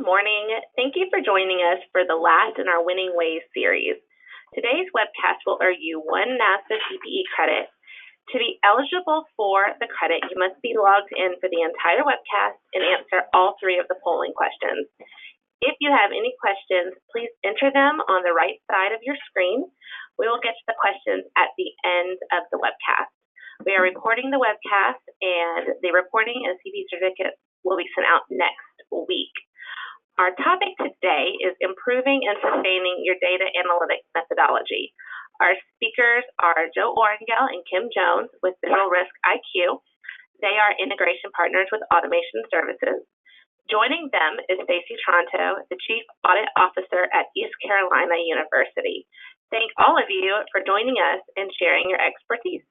morning. Thank you for joining us for the last in our Winning Ways series. Today's webcast will earn you one NASA PPE credit. To be eligible for the credit, you must be logged in for the entire webcast and answer all three of the polling questions. If you have any questions, please enter them on the right side of your screen. We will get to the questions at the end of the webcast. We are recording the webcast, and the recording and CV certificate will be sent out next week. Our topic today is improving and sustaining your data analytics methodology. Our speakers are Joe Orangel and Kim Jones with Visual Risk IQ. They are integration partners with Automation Services. Joining them is Stacy Tronto, the Chief Audit Officer at East Carolina University. Thank all of you for joining us and sharing your expertise.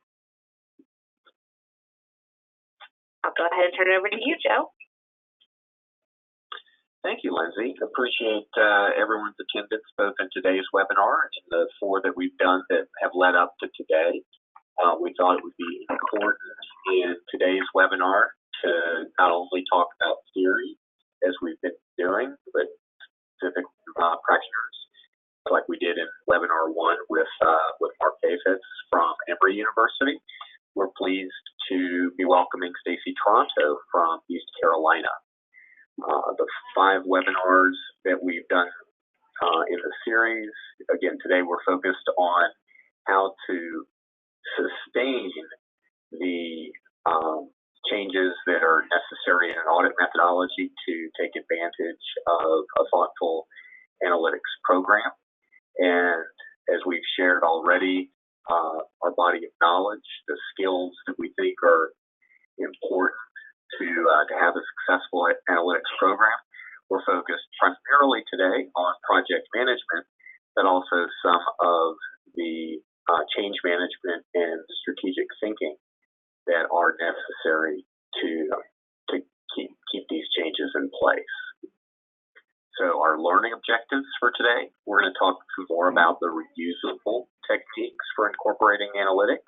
I'll go ahead and turn it over to you, Joe. Thank you, Lindsay. Appreciate everyone's attendance both in today's webinar and the four that we've done that have led up to today. We thought it would be important in today's webinar to not only talk about theory, as we've been doing, but specific practitioners, like we did in webinar one with Mark Davis from Emory University. We're pleased to be welcoming Stacy Tronto from East Carolina. The 5 webinars that we've done in the series, again, today we're focused on how to sustain the changes that are necessary in an audit methodology to take advantage of a thoughtful analytics program. And as we've shared already, our body of knowledge, the skills that we think are important to have a successful analytics program. We're focused primarily today on project management, but also some of the change management and strategic thinking that are necessary to keep these changes in place. So our learning objectives for today, we're going to talk more about the reusable techniques for incorporating analytics,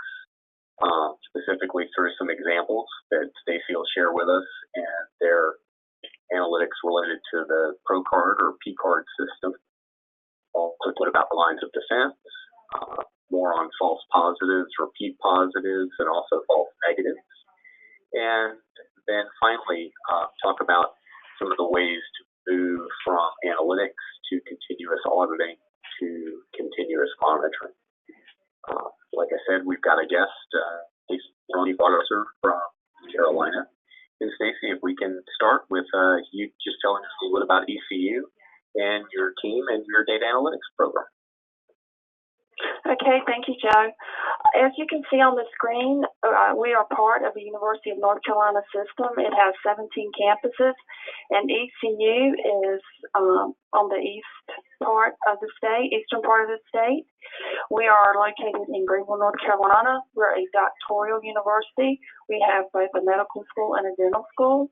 specifically through some examples that Stacy will share with us and their analytics related to the ProCard or PCard system. Also talk about the lines of defense, more on false positives, repeat positives, and also false negatives. And then finally, talk about some of the ways to move from analytics to continuous auditing to continuous monitoring. Like I said, we've got a guest, Stacy Officer from Carolina. And Stacy, if we can start with you just telling us a little bit about ECU and your team and your data analytics program. Okay, thank you, Joe. As you can see on the screen, we are part of the University of North Carolina system. It has 17 campuses, and ECU is on the eastern part of the state. We are located in Greenville, North Carolina. We're a doctoral university. We have both a medical school and a dental school.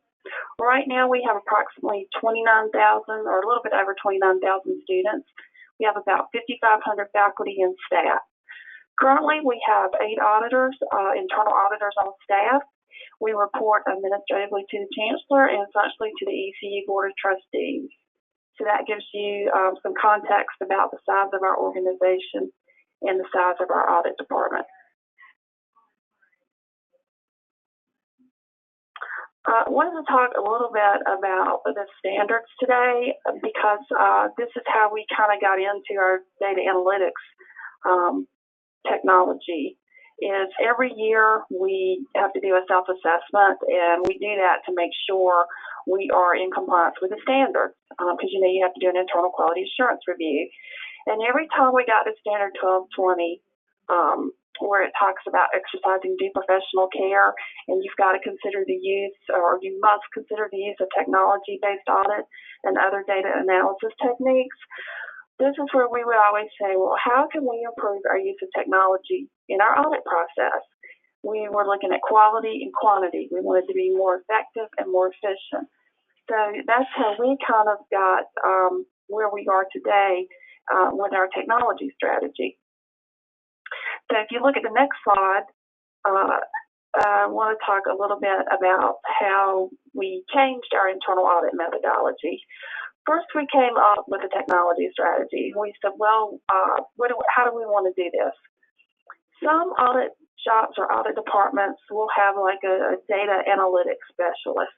Right now, we have approximately 29,000, or a little bit over 29,000 students. We have about 5,500 faculty and staff. Currently, we have 8 auditors, internal auditors on staff. We report administratively to the Chancellor and essentially to the ECU Board of Trustees. So that gives you some context about the size of our organization and the size of our audit department. I wanted to talk a little bit about the standards today because this is how we kind of got into our data analytics technology. Is every year we have to do a self-assessment, and we do that to make sure we are in compliance with the standards because you have to do an internal quality assurance review. And every time we got to standard 1220, where it talks about exercising due professional care, and you've got to consider the use, or you must consider the use of technology-based audit and other data analysis techniques. This is where we would always say, well, how can we improve our use of technology in our audit process? We were looking at quality and quantity. We wanted to be more effective and more efficient. So that's how we kind of got where we are today with our technology strategy. So if you look at the next slide, I want to talk a little bit about how we changed our internal audit methodology. first we came up with a technology strategy. We said, well, how do we want to do this? Some audit shops or audit departments will have like a data analytics specialist.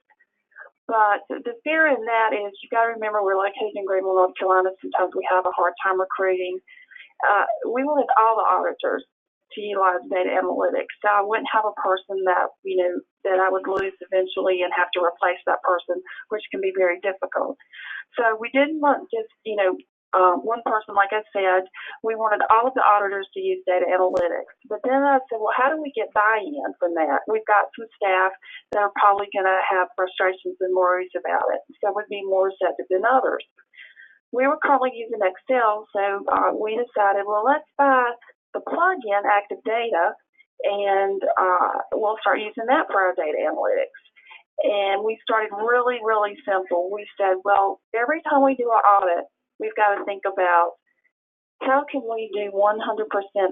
But the fear in that is you got to remember we're located in Greenville, North Carolina. Sometimes we have a hard time recruiting. We wanted all the auditors to utilize data analytics. So I wouldn't have a person that, that I would lose eventually and have to replace that person, which can be very difficult. So we didn't want just, one person, like I said. We wanted all of the auditors to use data analytics. But then I said, well, how do we get buy-in from that? We've got some staff that are probably going to have frustrations and worries about it. So would be more receptive than others. We were currently using Excel, so we decided, well, let's buy the plug-in Active Data, and we'll start using that for our data analytics. And we started really, really simple. We said, well, every time we do an audit, we've got to think about how can we do 100%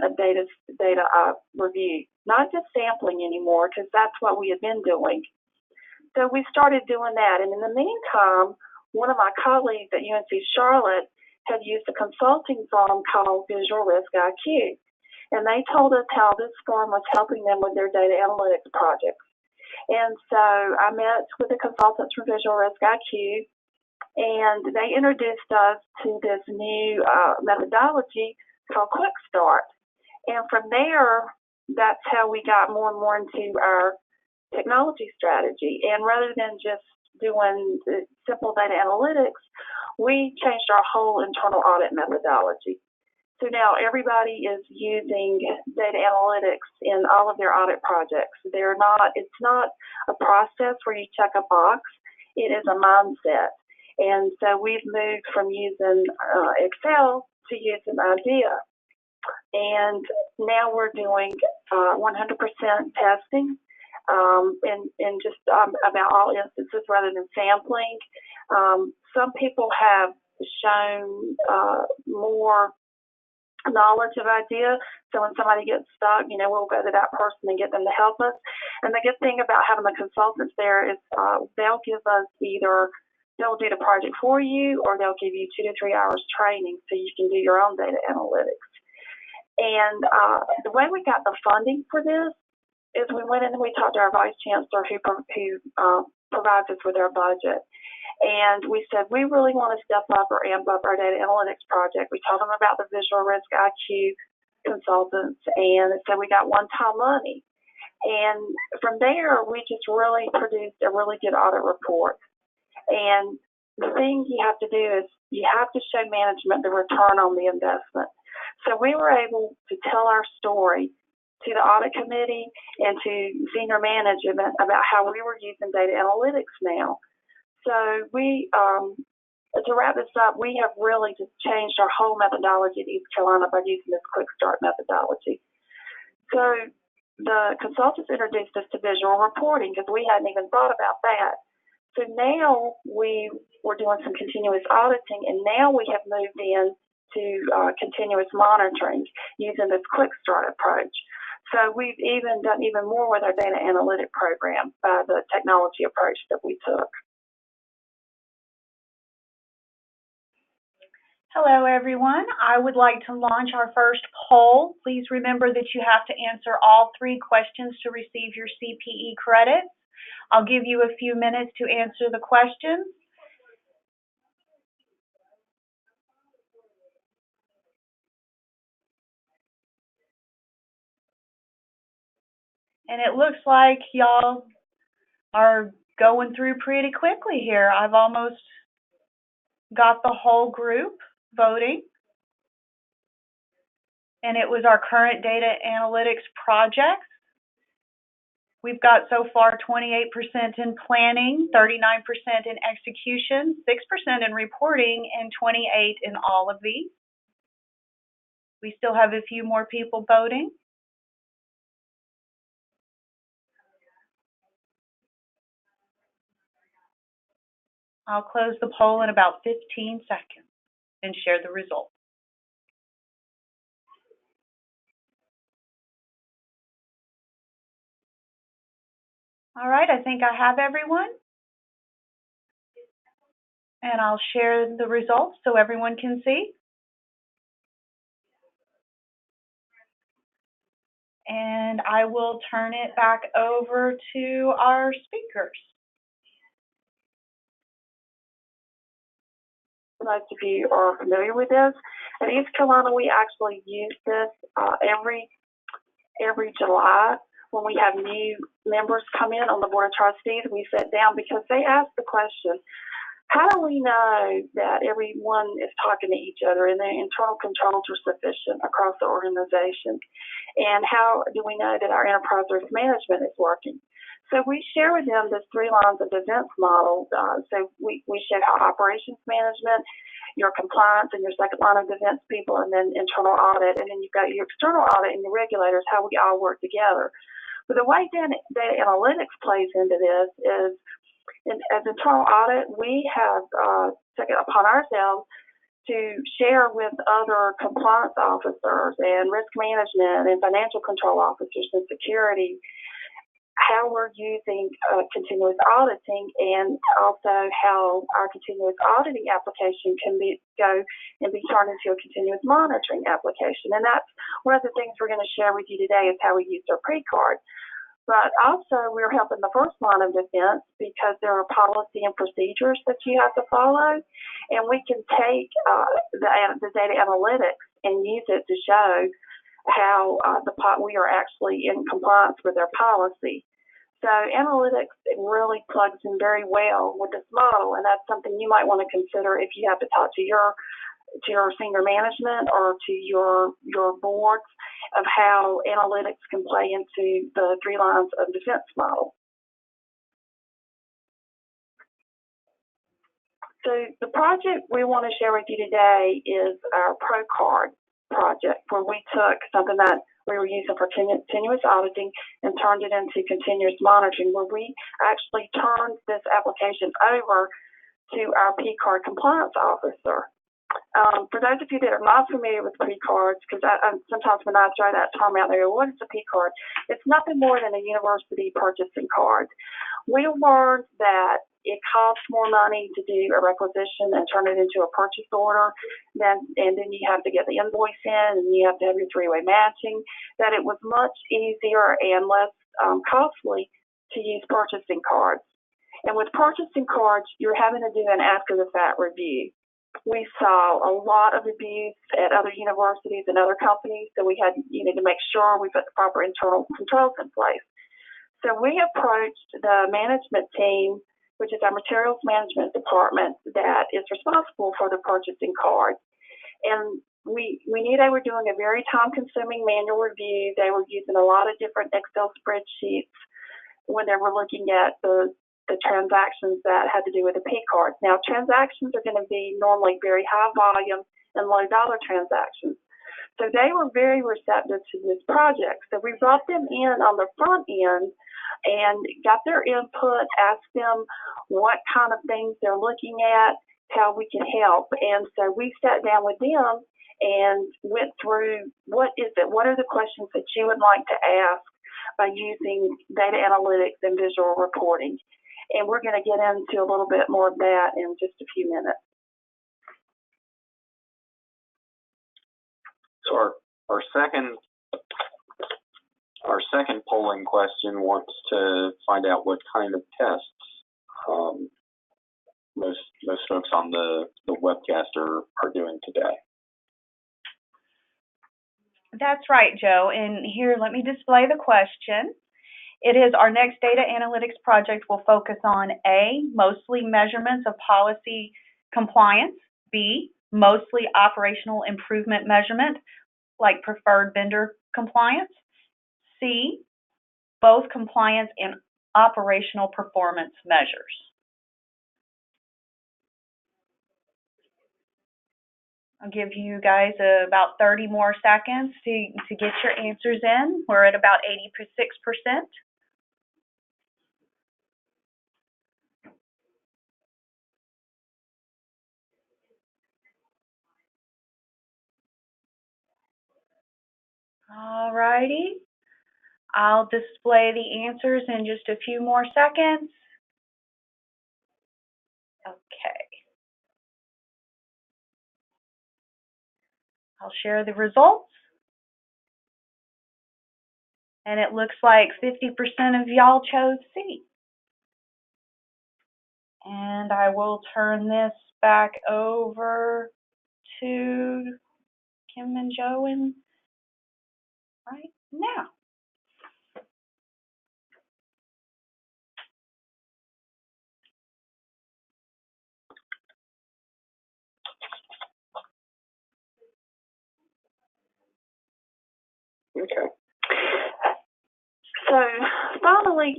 of data review, not just sampling anymore, because that's what we had been doing. So we started doing that. And in the meantime, one of my colleagues at UNC Charlotte had used a consulting firm called Visual Risk IQ. And they told us how this firm was helping them with their data analytics projects. And so I met with the consultants from Visual Risk IQ, and they introduced us to this new methodology called Quick Start. And from there, that's how we got more and more into our technology strategy. And rather than just doing simple data analytics, we changed our whole internal audit methodology. So now everybody is using data analytics in all of their audit projects. It's not a process where you check a box. It is a mindset. And so we've moved from using Excel to using IDEA. And now we're doing 100% testing in just about all instances rather than sampling. Some people have shown more knowledge of IDEA, so when somebody gets stuck, we'll go to that person and get them to help us. And the good thing about having the consultants there is they'll do the project for you, or they'll give you 2 to 3 hours training so you can do your own data analytics. And the way we got the funding for this is we went in and we talked to our vice chancellor who provides us with our budget. And we said, we really want to step up or amp up our data analytics project. We told them about the Visual Risk IQ consultants, and so we got one-time money. And from there, we just really produced a really good audit report. And the thing you have to do is you have to show management the return on the investment. So we were able to tell our story to the audit committee and to senior management about how we were using data analytics now. So to wrap this up, we have really just changed our whole methodology at East Carolina by using this Quick Start methodology. So the consultants introduced us to visual reporting because we hadn't even thought about that. So now we were doing some continuous auditing, and now we have moved in to continuous monitoring using this Quick Start approach. So we've even done even more with our data analytic program by the technology approach that we took. Hello, everyone. I would like to launch our first poll. Please remember that you have to answer all 3 questions to receive your CPE credits. I'll give you a few minutes to answer the questions. And it looks like y'all are going through pretty quickly here. I've almost got the whole group voting. And it was our current data analytics project. We've got so far 28% in planning, 39% in execution, 6% in reporting, and 28% in all of these. We still have a few more people voting. I'll close the poll in about 15 seconds and share the results. All right, I think I have everyone. And I'll share the results so everyone can see. And I will turn it back over to our speakers. Most of you are familiar with this. In East Carolina, we actually use this every July when we have new members come in on the Board of Trustees. We sit down because they ask the question, how do we know that everyone is talking to each other and the internal controls are sufficient across the organization? And how do we know that our enterprise risk management is working? So we share with them this 3 lines of defense model. So we show how operations management, your compliance, and your second line of defense people, and then internal audit, and then you've got your external audit and your regulators, how we all work together. But the way data analytics plays into this is, as internal audit, we have taken it upon ourselves to share with other compliance officers and risk management and financial control officers and security how we're using continuous auditing, and also how our continuous auditing application can be turned into a continuous monitoring application. And that's one of the things we're going to share with you today is how we use our ProCard. But also, we're helping the first line of defense because there are policy and procedures that you have to follow, and we can take the data analytics and use it to show how we are actually in compliance with their policy. So analytics really plugs in very well with this model, and that's something you might want to consider if you have to talk to your senior management or to your boards of how analytics can play into the 3 lines of defense model. So the project we want to share with you today is our ProCard project, where we took something that we were using for continuous auditing and turned it into continuous monitoring, where we actually turned this application over to our PCard compliance officer. For those of you that are not familiar with PCards, because sometimes when I throw that term out there, what is a PCard? It's nothing more than a university purchasing card. We learned that it costs more money to do a requisition and turn it into a purchase order, and then you have to get the invoice in, and you have to have your 3-way matching, that it was much easier and less costly to use purchasing cards. And with purchasing cards, you're having to do an after-the-fact review. We saw a lot of abuse at other universities and other companies, so we had to make sure we put the proper internal controls in place. So we approached the management team, which is our materials management department that is responsible for the purchasing cards. And we knew they were doing a very time-consuming manual review. They were using a lot of different Excel spreadsheets when they were looking at the transactions that had to do with the PCards. Now, transactions are going to be normally very high volume and low dollar transactions. So they were very receptive to this project. So we brought them in on the front end and got their input, asked them what kind of things they're looking at, how we can help. And so we sat down with them and went through what are the questions that you would like to ask by using data analytics and visual reporting. And we're going to get into a little bit more of that in just a few minutes. So our second polling question wants to find out what kind of tests most folks on the webcast are doing today. That's right, Joe. And here, let me display the question. It is our next data analytics project will focus on A, mostly measurements of policy compliance, B, mostly operational improvement measurement, like preferred vendor compliance, C, both compliance and operational performance measures. I'll give you guys about 30 more seconds to get your answers in. We're at about 86%. All righty. I'll display the answers in just a few more seconds. Okay. I'll share the results. And it looks like 50% of y'all chose C. And I will turn this back over to Kim and Joe right now. Okay. So finally,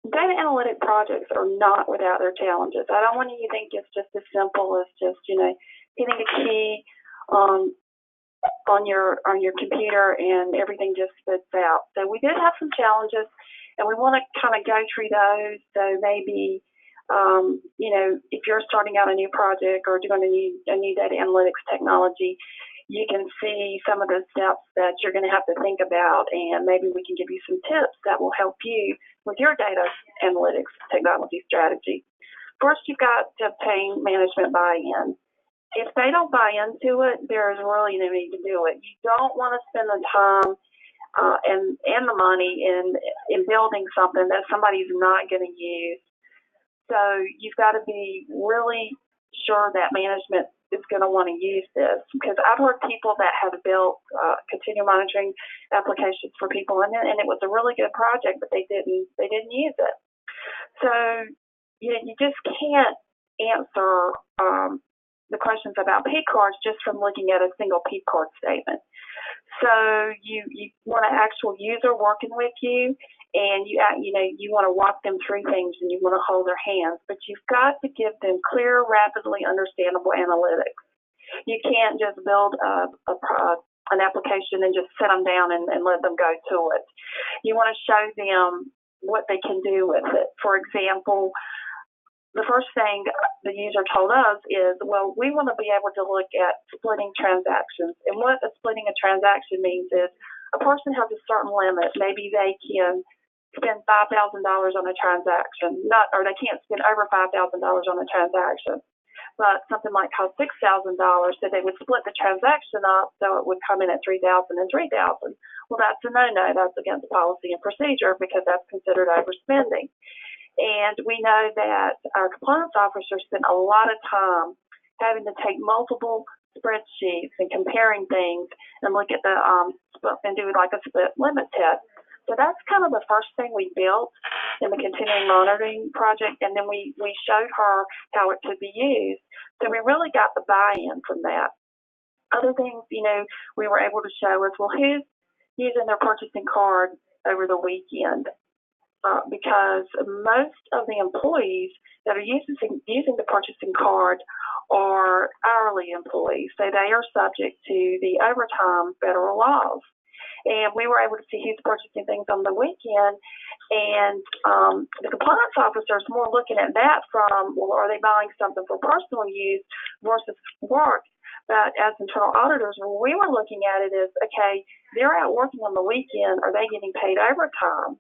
data analytic projects are not without their challenges. I don't want you to think it's just as simple as just, hitting a key on your computer and everything just spits out. So we did have some challenges, and we want to kind of go through those. So maybe, if you're starting out a new project or doing a new data analytics technology, you can see some of the steps that you're going to have to think about, and maybe we can give you some tips that will help you with your data analytics technology strategy. First, you've got to obtain management buy-in. If they don't buy into it, there's really no need to do it. You don't want to spend the time and the money in building something that somebody's not going to use. So you've got to be really sure that management is going to want to use this, because I've heard people that have built continual monitoring applications for people, and it was a really good project, but they didn't use it. So you just can't answer the questions about P cards just from looking at a single P card statement. So you want an actual user working with you, and you want to walk them through things, and you want to hold their hands, but you've got to give them clear, rapidly understandable analytics. You can't just build an application and just sit them down and let them go to it. You want to show them what they can do with it. For example, the first thing the user told us is, well, we want to be able to look at splitting transactions. And what splitting a transaction means is a person has a certain limit. Maybe they can spend $5,000 on a transaction, or they can't spend over $5,000 on a transaction. But something might cost $6,000, so they would split the transaction up so it would come in at $3,000 and $3,000. Well, that's a no-no. That's against policy and procedure, because that's considered overspending. And we know that our compliance officers spend a lot of time having to take multiple spreadsheets and comparing things and look at the and do like a split limit test. So that's kind of the first thing we built in the continuing monitoring project, and then we showed her how it could be used. So we really got the buy-in from that. Other things, we were able to show is, well, who's using their purchasing card over the weekend? Because most of the employees that are using the purchasing card are hourly employees, so they are subject to the overtime federal laws. And we were able to see who's purchasing things on the weekend, and the compliance officer is more looking at that from, well, are they buying something for personal use versus work? But as internal auditors, when we were looking at it is, okay, they're out working on the weekend, are they getting paid overtime?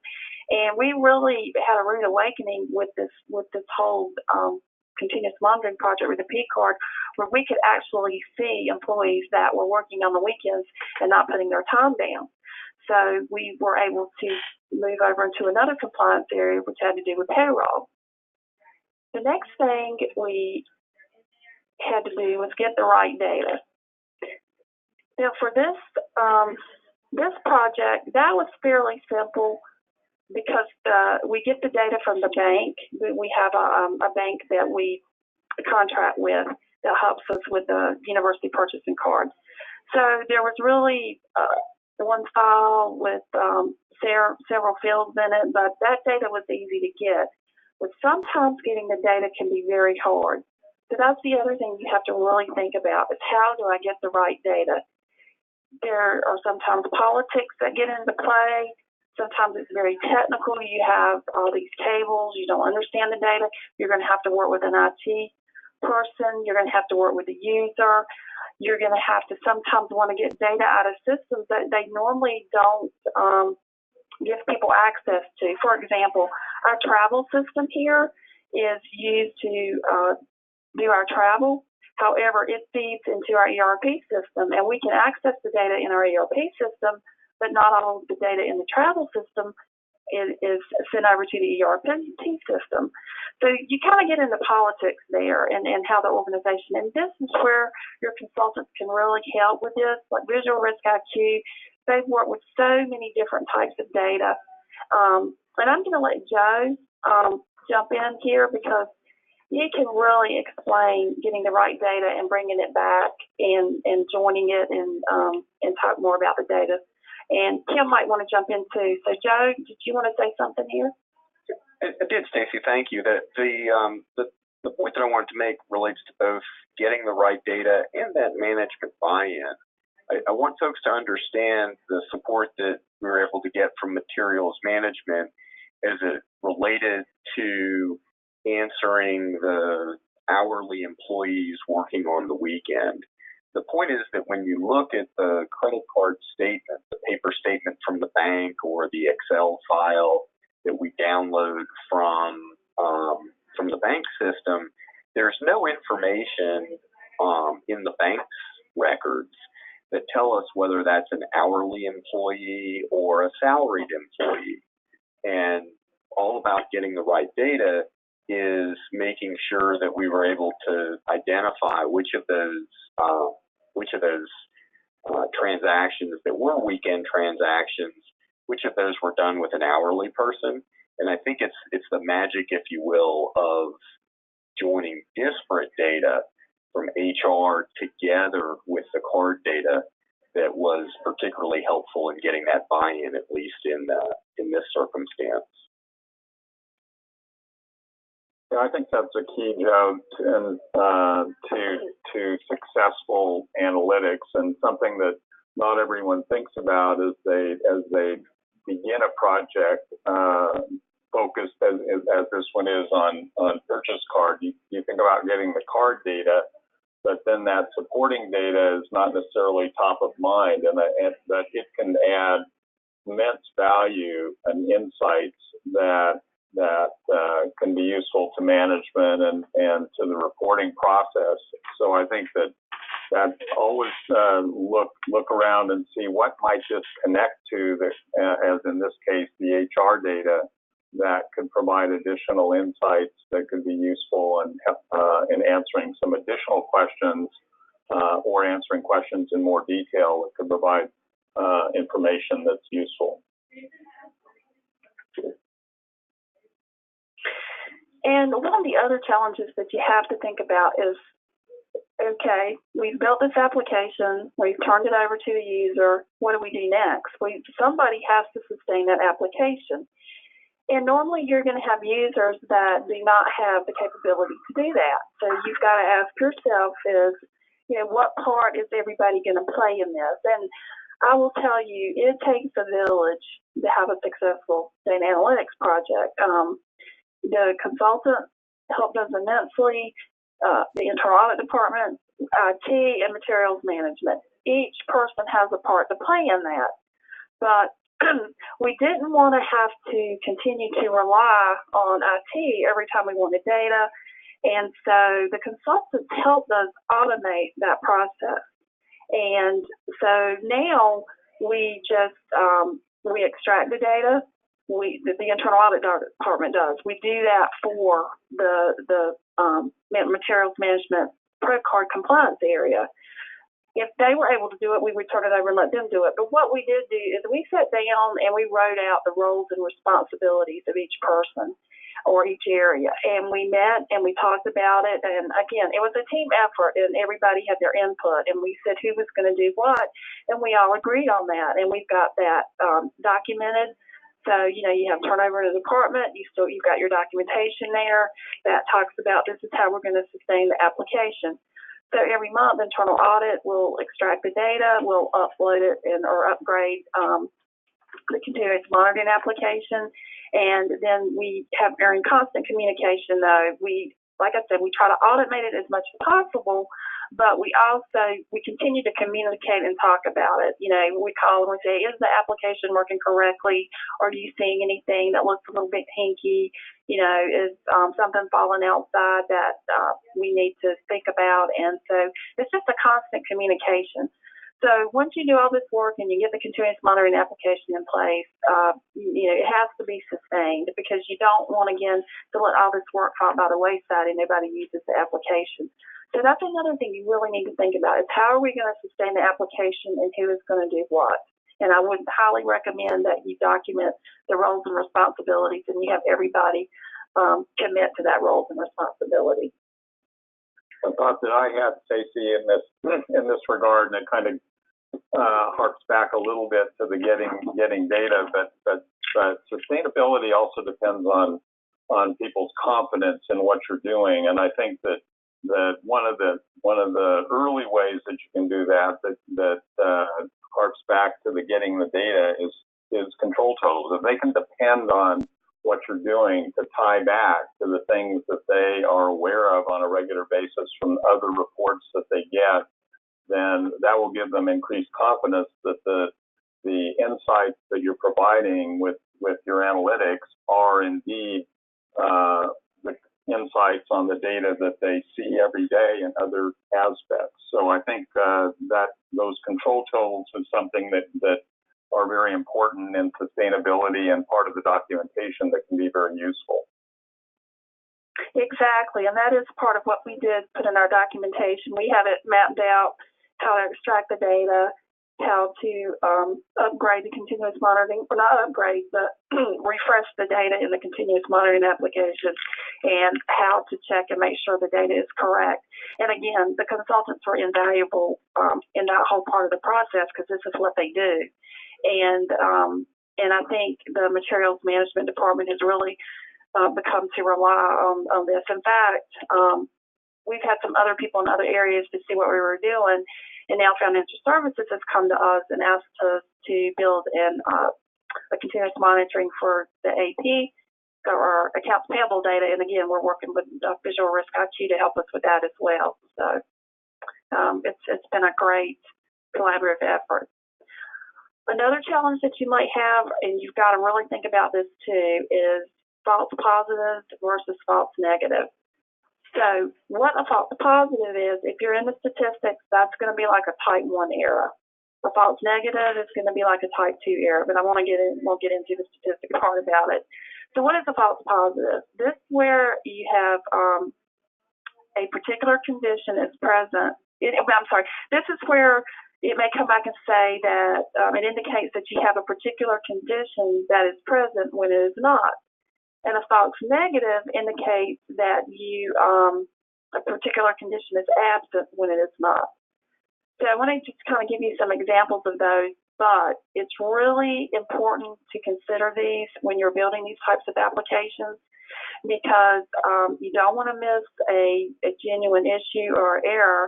And we really had a rude awakening with this whole continuous monitoring project with the P card, where we could actually see employees that were working on the weekends and not putting their time down. So we were able to move over into another compliance area, which had to do with payroll. The next thing we had to do was get the right data. Now for this project, that was fairly simple, because we get the data from the bank. We have a bank that we contract with that helps us with the university purchasing cards. So there was really one file with several fields in it, but that data was easy to get. But sometimes getting the data can be very hard. So that's the other thing you have to really think about, is how do I get the right data? There are sometimes politics that get into play. Sometimes it's very technical. You have all these tables. You don't understand the data. You're going to have to work with an IT person. You're going to have to work with the user. You're going to have to sometimes want to get data out of systems that they normally don't give people access to. For example, our travel system here is used to do our travel. However, it feeds into our ERP system, and we can access the data in our ERP system, but not all of the data in the travel system is sent over to the ERP system. So you kind of get into politics there and how the organization, and this is where your consultants can really help with this, like Visual Risk IQ. They've worked with so many different types of data. And I'm going to let Joe jump in here because you can really explain getting the right data and bringing it back and joining it and talk more about the data. And Kim might want to jump in too. So Joe, did you want to say something here? I did, Stacy. Thank you. The point that I wanted to make relates to both getting the right data and that management buy-in. I want folks to understand the support that we were able to get from materials management as it related to answering the hourly employees working on the weekend. The point is that when you look at the credit card statement, the paper statement from the bank or the Excel file that we download from the bank system, there's no information in the bank's records that tell us whether that's an hourly employee or a salaried employee. And all about getting the right data is making sure that we were able to identify which of those transactions that were weekend transactions, which of those were done with an hourly person. And I think it's the magic, if you will, of joining disparate data from HR together with the card data that was particularly helpful in getting that buy-in, at least in this circumstance. Yeah, I think that's a key, Joe, to successful analytics, and something that not everyone thinks about as they begin a project focused as this one is on purchase card. You think about getting the card data, but then that supporting data is not necessarily top of mind, and that it can add immense value and insights that can be useful to management and to the reporting process. So I think that always look around and see what might just connect to this, as in this case, the HR data that could provide additional insights that could be useful in answering some additional questions or answering questions in more detail that could provide information that's useful. And one of the other challenges that you have to think about is, okay, we've built this application, we've turned it over to the user, what do we do next? Somebody has to sustain that application. And normally you're going to have users that do not have the capability to do that. So you've got to ask yourself is, what part is everybody going to play in this? And I will tell you, it takes a village to have a successful data analytics project. The consultant helped us immensely, the internal audit department, IT, and materials management. Each person has a part to play in that. But we didn't want to have to continue to rely on IT every time we wanted data. And so the consultants helped us automate that process. And so now we just, we extract the data. The internal audit department does. We do that for the materials management ProCard compliance area. If they were able to do it, we would turn it over and let them do it. But what we did do is we sat down and we wrote out the roles and responsibilities of each person or each area. And we met and we talked about it. And again, it was a team effort and everybody had their input. And we said who was going to do what. And we all agreed on that. And we've got that documented. So, you have turnover in the department, you've got your documentation there that talks about this is how we're going to sustain the application. So every month, internal audit will extract the data, we'll upload it or upgrade the continuous monitoring application, and then are in constant communication though. Like I said, we try to automate it as much as possible, But we continue to communicate and talk about it. You know, we call and we say, is the application working correctly? Are you seeing anything that looks a little bit hinky? You know, is something falling outside that we need to think about? And so it's just a constant communication. So once you do all this work and you get the continuous monitoring application in place, you know, it has to be sustained, because you don't want, again, to let all this work fall by the wayside and nobody uses the application. So that's another thing you really need to think about, is how are we going to sustain the application and who is going to do what? And I would highly recommend that you document the roles and responsibilities, and you have everybody commit to that roles and responsibility. A thought that I had, Stacey, in this regard, and it kind of harks back a little bit to the getting data, but sustainability also depends on people's confidence in what you're doing. And I think that one of the early ways that you can do that harks back to the getting the data is control totals. If they can depend on what you're doing to tie back to the things that they are aware of on a regular basis from other reports that they get, then that will give them increased confidence that the insights that you're providing with your analytics are indeed the insights on the data that they see every day in other aspects. So I think that those control totals is something that are very important in sustainability and part of the documentation that can be very useful. Exactly, and that is part of what we did put in our documentation. We have it mapped out, how to extract the data, how to upgrade the continuous monitoring, or not upgrade, but refresh the data in the continuous monitoring application, and how to check and make sure the data is correct. And again, the consultants were invaluable in that whole part of the process, because this is what they do. And I think the materials management department has really become to rely on this. In fact, we've had some other people in other areas to see what we were doing, and now Financial Services has come to us and asked us to build a continuous monitoring for the AP or accounts payable data. And again, we're working with Visual Risk IQ to help us with that as well. So it's been a great collaborative effort. Another challenge that you might have, and you've got to really think about this too, is false positives versus false negatives. So what a false positive is, if you're in the statistics, that's going to be like a type 1 error. A false negative is going to be like a type 2 error, but we'll get into the statistic part about it. So what is a false positive? This is where you have a particular condition is present. This is where it may come back and say that it indicates that you have a particular condition that is present when it is not. And a false negative indicates that a particular condition is absent when it is not. So I want to just kind of give you some examples of those, but it's really important to consider these when you're building these types of applications, because you don't want to miss a genuine issue or error.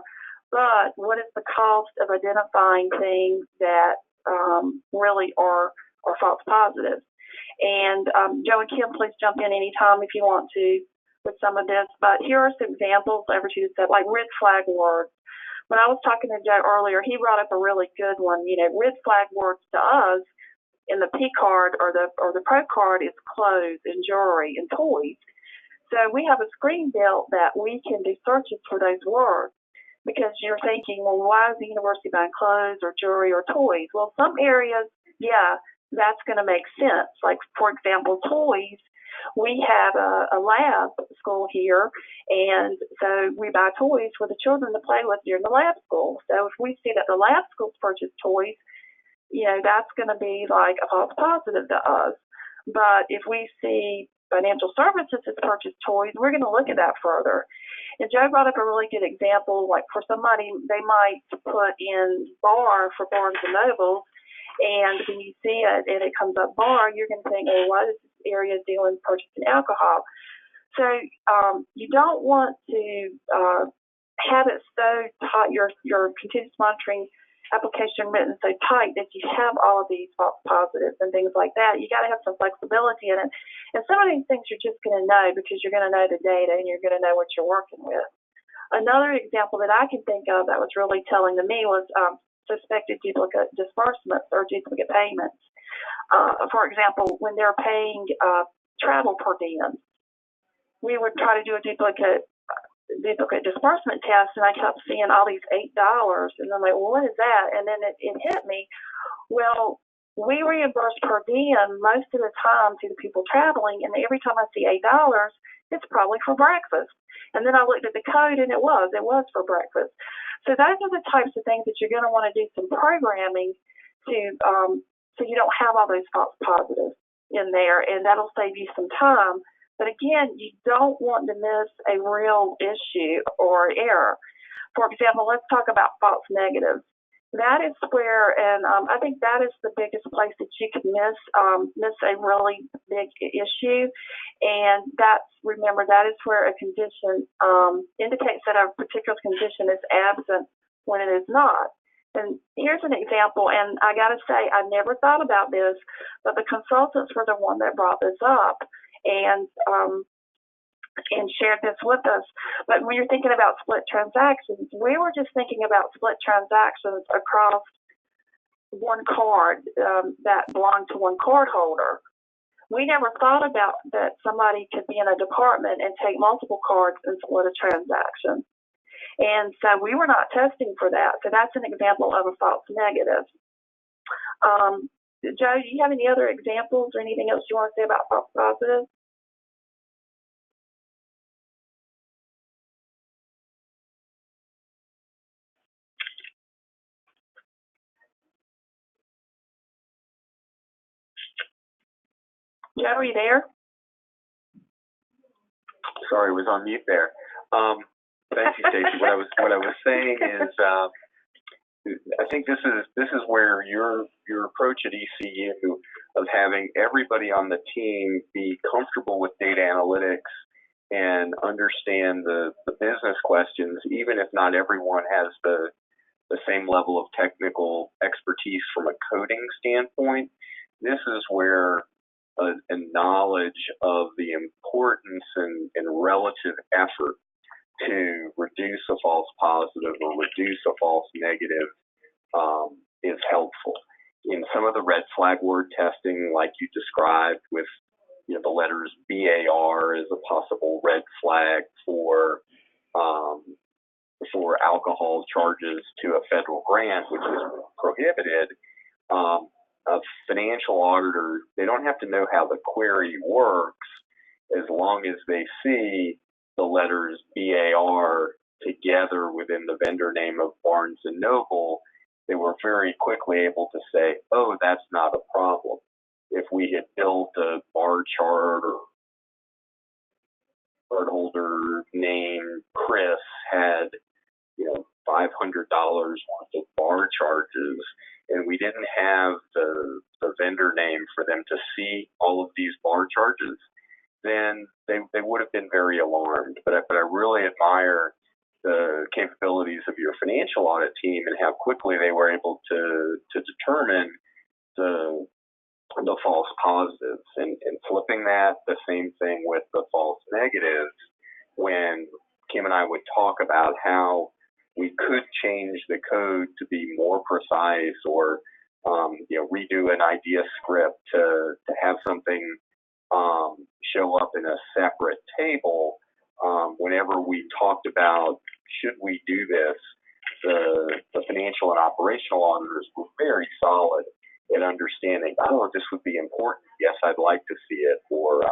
But what is the cost of identifying things that really are false positives? And Joe and Kim, please jump in anytime if you want to with some of this. But here are some examples over to you that, like red flag words. When I was talking to Joe earlier, he brought up a really good one. You know, red flag words to us in the PCard or the ProCard is clothes and jewelry and toys. So we have a screen built that we can do searches for those words, because you're thinking, well, why is the university buying clothes or jewelry or toys? Well, some areas, yeah, that's going to make sense. Like, for example, toys. We have a lab school here, and so we buy toys for the children to play with during the lab school. So if we see that the lab schools purchase toys, you know, that's going to be like a false positive to us. But if we see Financial Services has purchased toys, we're going to look at that further. And Joe brought up a really good example, like for somebody, they might put in bar for Barnes and Noble, and when you see it and it comes up bar, you're going to think, oh, what is this area doing purchasing alcohol? So you don't want to have it so tight, your continuous monitoring application written so tight that you have all of these false positives and things like that. You got to have some flexibility in it. And some of these things you're just going to know because you're going to know the data and you're going to know what you're working with. Another example that I can think of that was really telling to me was suspected duplicate disbursements or duplicate payments. For example, when they're paying travel per diem, we would try to do a duplicate disbursement test, and I kept seeing all these $8, and I'm like, well, what is that? And then it hit me. Well, we reimburse per diem most of the time to the people traveling, and every time I see $8, it's probably for breakfast. And then I looked at the code, and it was for breakfast. So those are the types of things that you're going to want to do some programming to, so you don't have all those false positives in there, and that'll save you some time. But again, you don't want to miss a real issue or error. For example, let's talk about false negatives. That is where, and I think that is the biggest place that you could miss a really big issue. And remember, that is where a condition indicates that a particular condition is absent when it is not. And here's an example, and I got to say, I never thought about this, but the consultants were the one that brought this up and shared this with us. But when you're thinking about split transactions, we were just thinking about split transactions across one card that belonged to one card holder. We never thought about that somebody could be in a department and take multiple cards and split a transaction. And so we were not testing for that. So that's an example of a false negative. Joe, do you have any other examples or anything else you want to say about false positives? Joe, are you there? Sorry, I was on mute there. Thank you, Stacey. What I was saying is, I think this is where your approach at ECU of having everybody on the team be comfortable with data analytics and understand the business questions, even if not everyone has the same level of technical expertise from a coding standpoint. This is where a knowledge of the importance and relative effort to reduce a false positive or reduce a false negative is helpful. In some of the red flag word testing, like you described, with the letters BAR as a possible red flag for alcohol charges to a federal grant, which is prohibited. A financial auditor, they don't have to know how the query works as long as they see the letters BAR together within the vendor name of Barnes & Noble. They were very quickly able to say, oh, that's not a problem. If we had built a bar chart or cardholder name Chris had, $500 worth of bar charges, and we didn't have the vendor name for them to see all of these bar charges, then they would have been very alarmed. But I really admire the capabilities of your financial audit team and how quickly they were able to determine the false positives and flipping that. The same thing with the false negatives, when Kim and I would talk about how we could change the code to be more precise or redo an idea script to have something show up in a separate table. Whenever we talked about should we do this, the financial and operational auditors were very solid in understanding, oh, this would be important. Yes, I'd like to see it, or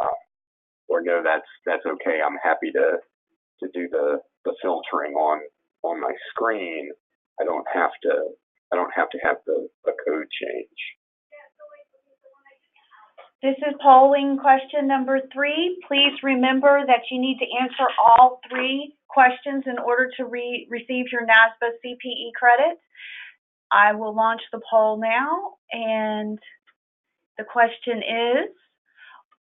no, that's okay. I'm happy to do the filtering on my screen. I don't have to have the code change. This is polling question number 3. Please remember that you need to answer all 3 questions in order to receive your NASBA CPE credit. I will launch the poll now, and the question is,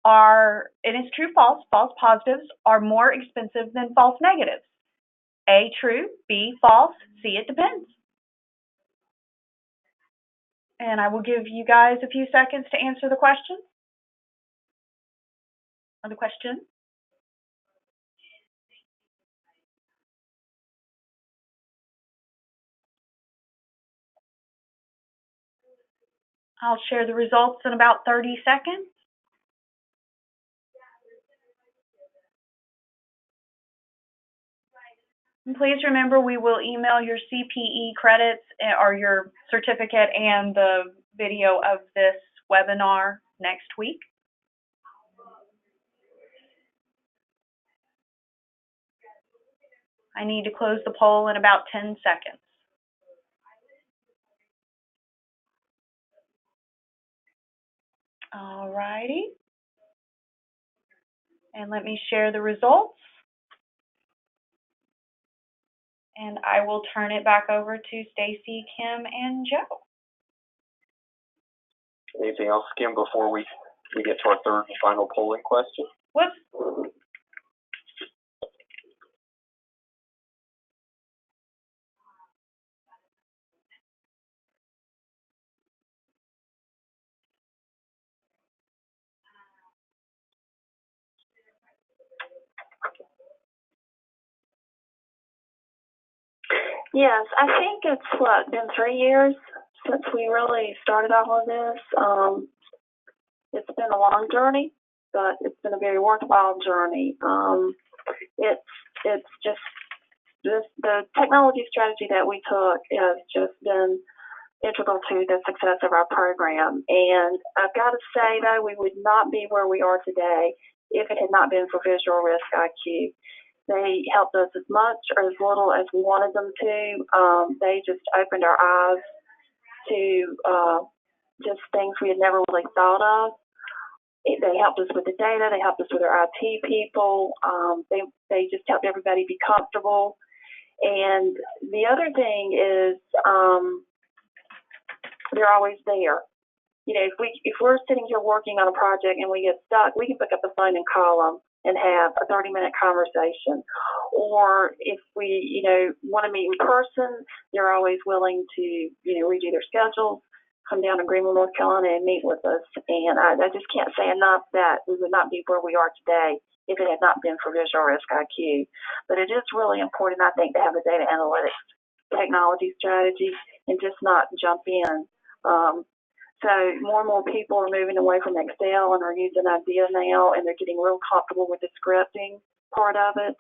and it's true, false positives are more expensive than false negatives. A, true, B, false, C, it depends. And I will give you guys a few seconds to answer the question. Or the question. I'll share the results in about 30 seconds. And please remember, we will email your CPE credits or your certificate and the video of this webinar next week. I need to close the poll in about 10 seconds. All righty. And let me share the results. And I will turn it back over to Stacy, Kim, and Joe. Anything else, Kim, before we get to our third and final polling question? Whoops. Yes, I think it's been 3 years since we really started all of this. It's been a long journey, but it's been a very worthwhile journey. It's just the technology strategy that we took has just been integral to the success of our program. And I've got to say, though, we would not be where we are today if it had not been for Visual Risk IQ. They helped us as much or as little as we wanted them to. They just opened our eyes to just things we had never really thought of. They helped us with the data. They helped us with our IT people. They just helped everybody be comfortable. And the other thing is they're always there. You know, if we're sitting here working on a project and we get stuck, we can pick up the phone and call them and have a 30-minute conversation. Or if we, want to meet in person, they're always willing to, redo their schedules, come down to Greenville, North Carolina, and meet with us. And I just can't say enough that we would not be where we are today if it had not been for Visual Risk IQ. But it is really important, I think, to have a data analytics technology strategy and just not jump in. So more and more people are moving away from Excel and are using Idea now, and they're getting real comfortable with the scripting part of it.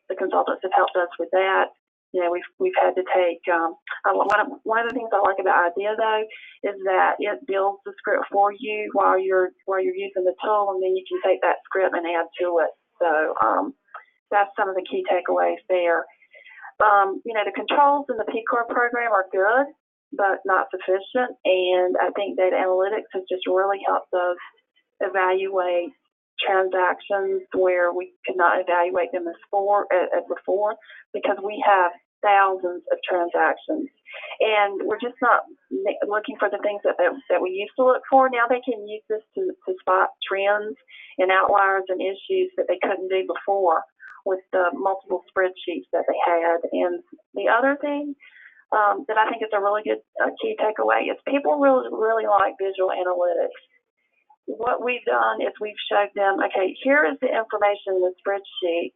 The consultants have helped us with that. We've had to take one of the things I like about Idea, though, is that it builds the script for you while you're using the tool, and then you can take that script and add to it. So that's some of the key takeaways there. The controls in the ProCard program are good, but not sufficient. And I think data analytics has just really helped us evaluate transactions where we could not evaluate them as before, because we have thousands of transactions. And we're just not looking for the things that we used to look for. Now they can use this to spot trends and outliers and issues that they couldn't do before with the multiple spreadsheets that they had. And the other thing that I think is a really good key takeaway is people really, really like visual analytics. What we've done is we've showed them, okay, here is the information in the spreadsheet,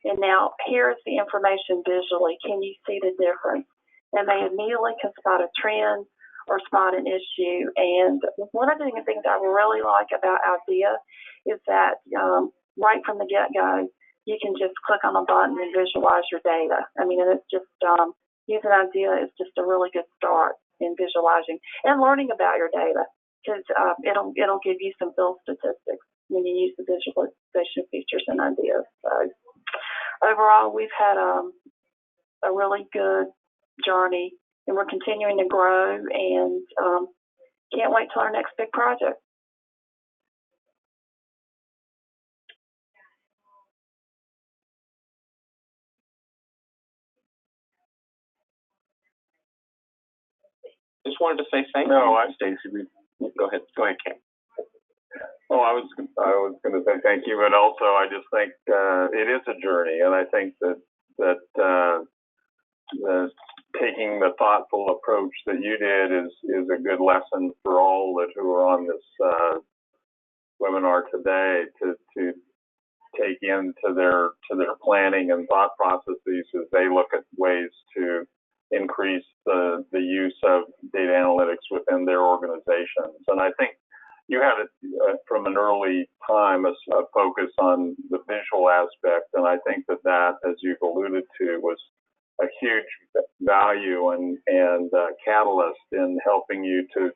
and now here is the information visually. Can you see the difference? And they immediately can spot a trend or spot an issue. And one of the things I really like about Idea is that right from the get-go, you can just click on a button and visualize your data. I mean, and it's just using Idea is just a really good start in visualizing and learning about your data, because it'll give you some field statistics when you use the visualization features in Idea. So overall, we've had a really good journey, and we're continuing to grow, and can't wait till our next big project. Just wanted to say thank you. Stacy. Go ahead, Kim. Oh, I was going to say thank you, but also I just think it is a journey, and I think that taking the thoughtful approach that you did is a good lesson for all who are on this webinar today to take into their planning and thought processes as they look at ways to increase the use of data analytics within their organizations. And I think you had from an early time a focus on the visual aspect, and I think that, as you've alluded to, was a huge value and catalyst in helping you to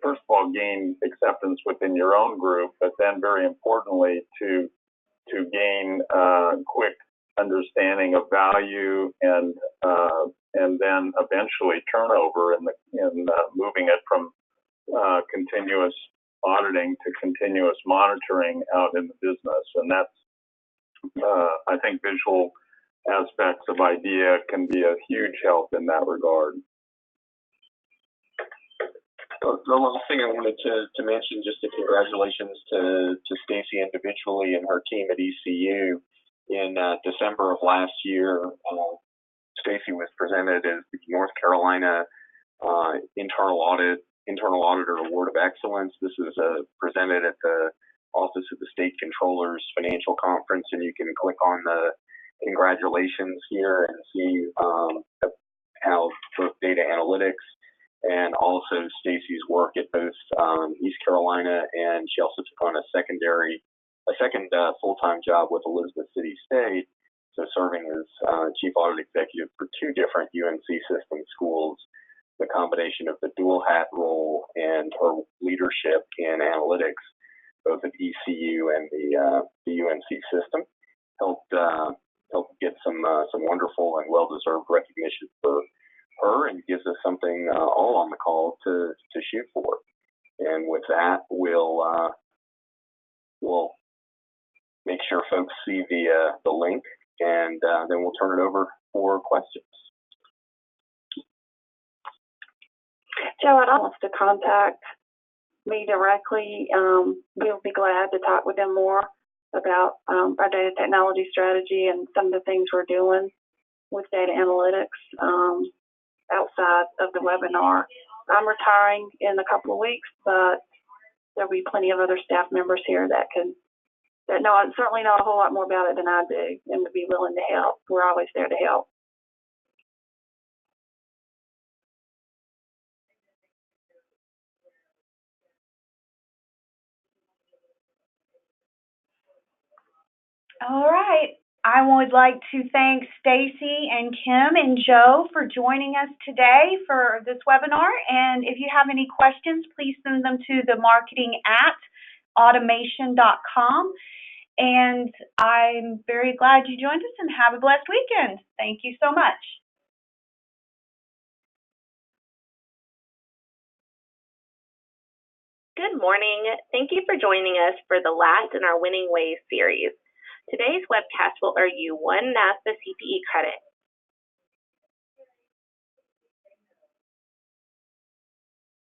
first of all gain acceptance within your own group, but then very importantly to gain quick understanding of value and then eventually turnover in moving it from continuous auditing to continuous monitoring out in the business. And that's, I think visual aspects of IDEA can be a huge help in that regard. The last thing I wanted to mention, just a congratulations to Stacy individually and her team at ECU. In December of last year, Stacy was presented as the North Carolina Internal Auditor Award of Excellence. This is presented at the Office of the State Controller's Financial Conference, and you can click on the congratulations here and see how both data analytics and also Stacy's work at both East Carolina, and she also took on a second full-time job with Elizabeth City State, so serving as Chief Audit Executive for two different UNC system schools. The combination of the dual hat role and her leadership in analytics, both at ECU and the UNC system, helped get some wonderful and well-deserved recognition for her, and gives us something all on the call to shoot for. And with that, we'll make sure folks see the link, and then we'll turn it over for questions. Joe, I'd wants to contact me directly. We'll be glad to talk with them more about our data technology strategy and some of the things we're doing with data analytics outside of the webinar. I'm retiring in a couple of weeks, but there'll be plenty of other staff members here that certainly know a whole lot more about it than I do and would be willing to help. We're always there to help. All right. I would like to thank Stacy and Kim and Joe for joining us today for this webinar. And if you have any questions, please send them to the marketing@automation.com. And I'm very glad you joined us, and have a blessed weekend. Thank you so much. Good morning. Thank you for joining us for the last in our Winning Ways series. Today's webcast will earn you one NASA CPE credit.